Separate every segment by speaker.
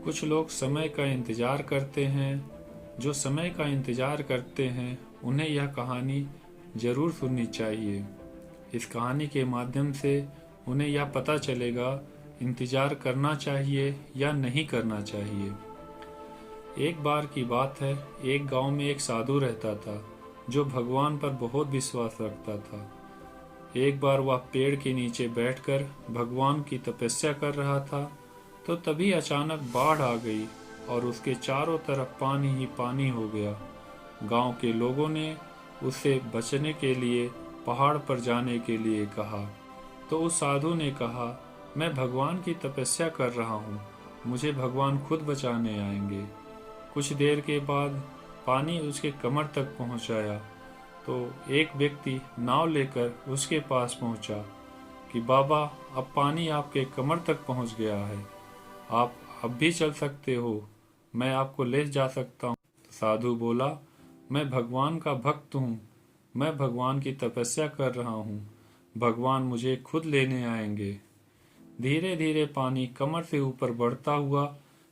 Speaker 1: कुछ लोग समय का इंतजार करते हैं। जो समय का इंतजार करते हैं उन्हें यह कहानी जरूर सुननी चाहिए। इस कहानी के माध्यम से उन्हें यह पता चलेगा इंतजार करना चाहिए या नहीं करना चाहिए। एक बार की बात है, एक गांव में एक साधु रहता था जो भगवान पर बहुत विश्वास रखता था। एक बार वह पेड़ के नीचे बैठकर भगवान की तपस्या कर रहा था, तो तभी अचानक बाढ़ आ गई और उसके चारों तरफ पानी ही पानी हो गया। गांव के लोगों ने उससे बचने के लिए पहाड़ पर जाने के लिए कहा, तो उस साधु ने कहा, मैं भगवान की तपस्या कर रहा हूँ, मुझे भगवान खुद बचाने आएंगे। कुछ देर के बाद पानी उसके कमर तक पहुँच आया, तो एक व्यक्ति नाव लेकर उसके पास पहुँचा कि बाबा, अब पानी आपके कमर तक पहुँच गया है, आप अब भी चल सकते हो, मैं आपको ले जा सकता हूँ। साधु बोला, मैं भगवान का भक्त हूँ, मैं भगवान की तपस्या कर रहा हूँ, भगवान मुझे खुद लेने आएंगे। धीरे धीरे पानी कमर से ऊपर बढ़ता हुआ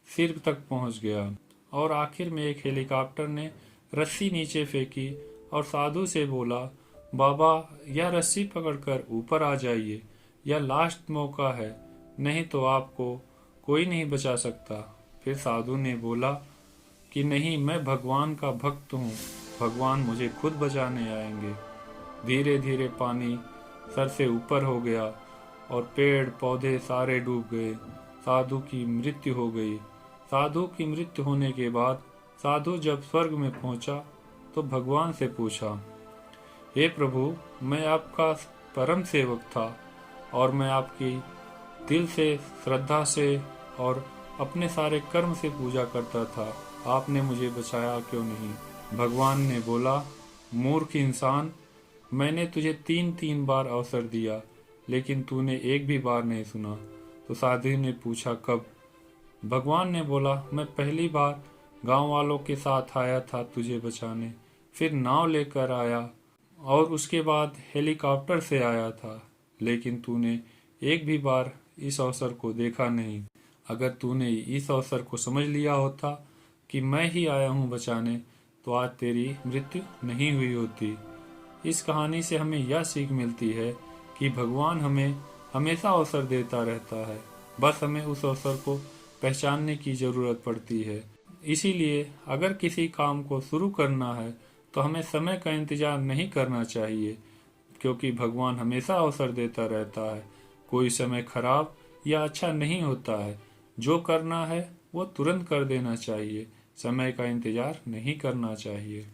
Speaker 1: सिर तक पहुँच गया और आखिर में एक हेलीकॉप्टर ने रस्सी नीचे फेंकी और साधु से बोला, बाबा, यह रस्सी पकड़कर ऊपर आ जाइए, यह लास्ट मौका है, नहीं तो आपको कोई नहीं बचा सकता। फिर साधु ने बोला कि नहीं, मैं भगवान का भक्त हूँ, भगवान मुझे खुद बचाने आएंगे। धीरे धीरे पानी सर से ऊपर हो गया और पेड़ पौधे सारे डूब गए। साधु की मृत्यु हो गई। साधु की मृत्यु होने के बाद साधु जब स्वर्ग में पहुंचा तो भगवान से पूछा, हे प्रभु, मैं आपका परम सेवक था और मैं आपकी दिल से, श्रद्धा से और अपने सारे कर्म से पूजा करता था, आपने मुझे बचाया क्यों नहीं? भगवान ने बोला, मूर्ख इंसान, मैंने तुझे 3-3 बार अवसर दिया, लेकिन तूने एक भी बार नहीं सुना। तो साधु ने पूछा, कब? भगवान ने बोला, मैं पहली बार गांव वालों के साथ आया था तुझे बचाने, फिर नाव लेकर आया और उसके बाद हेलीकॉप्टर से आया था, लेकिन तूने एक भी बार इस अवसर को देखा नहीं। अगर तूने इस अवसर को समझ लिया होता कि मैं ही आया हूँ बचाने, तो आज तेरी मृत्यु नहीं हुई होती। इस कहानी से हमें यह सीख मिलती है कि भगवान हमें हमेशा अवसर देता रहता है, बस हमें उस अवसर को पहचानने की जरूरत पड़ती है। इसीलिए अगर किसी काम को शुरू करना है तो हमें समय का इंतजार नहीं करना चाहिए, क्योंकि भगवान हमेशा अवसर देता रहता है। कोई समय खराब या अच्छा नहीं होता है। जो करना है वो तुरंत कर देना चाहिए, समय का इंतजार नहीं करना चाहिए।